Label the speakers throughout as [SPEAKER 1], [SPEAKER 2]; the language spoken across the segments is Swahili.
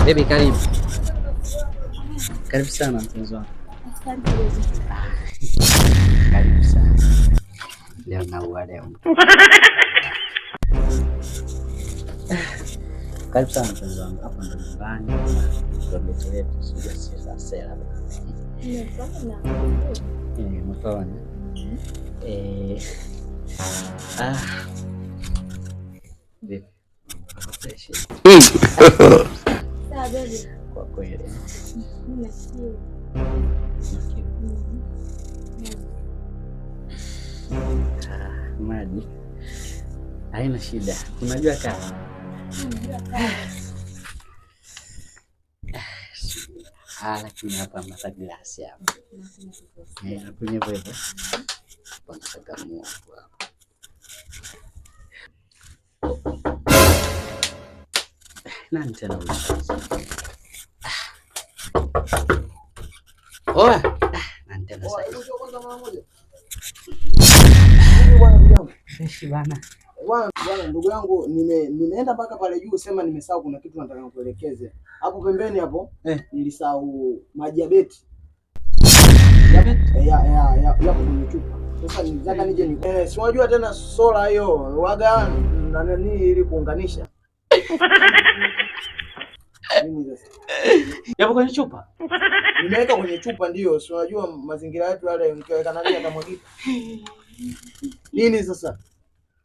[SPEAKER 1] Baby, karibu. Karibu sana mpenzi wangu. Karibu sana. Leo naua leo. Karibu sana mpenzi wangu. Hapa ndo nyumbani. Ndio letu sio sera. Mfano. Vipi? Kwa kweli. Maji haina shida, unajua kama lakini hapa mnataka glasi hapa kwenye hivyo nataka mua nani tena nani tena bana.
[SPEAKER 2] Bwana ndugu yangu, nimeenda mpaka pale juu, sema nimesahau kuna kitu nataka nikuelekeze. Hapo pembeni hapo nilisahau maji ya beti. Ya kwenye chupa. Sasa nitaka nije ni si unajua tena sola hiyo waga na nani ili kuunganisha.
[SPEAKER 1] Yapo kwenye chupa?
[SPEAKER 2] Nimeweka kwenye chupa ndio, si unajua mazingira yetu yale nikiweka nani atamwagika. Nini sasa?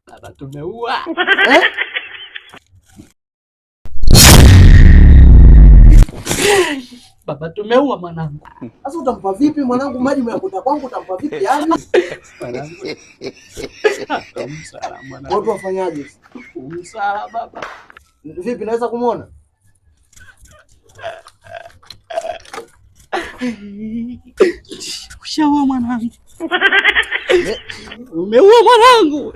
[SPEAKER 1] Baba tumeua. Baba tumeua mwanangu.
[SPEAKER 2] Sasa utampa vipi mwanangu? Maji myakuta kwangu utampa vipi yani?
[SPEAKER 1] Mwanangu. Msala mwanangu.
[SPEAKER 2] Watu wafanyaje?
[SPEAKER 1] Msala baba.
[SPEAKER 2] Vipi naweza kumuona?
[SPEAKER 1] Ushaua mwanangu. Umeua mwanangu.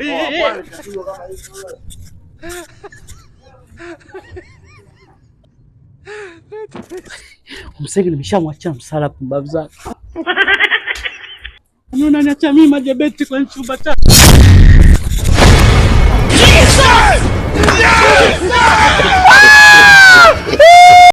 [SPEAKER 1] Msenge nimeshamwachia msala pumbavu zake. Unaona niacha mimi majebeti kwenye chumba cha.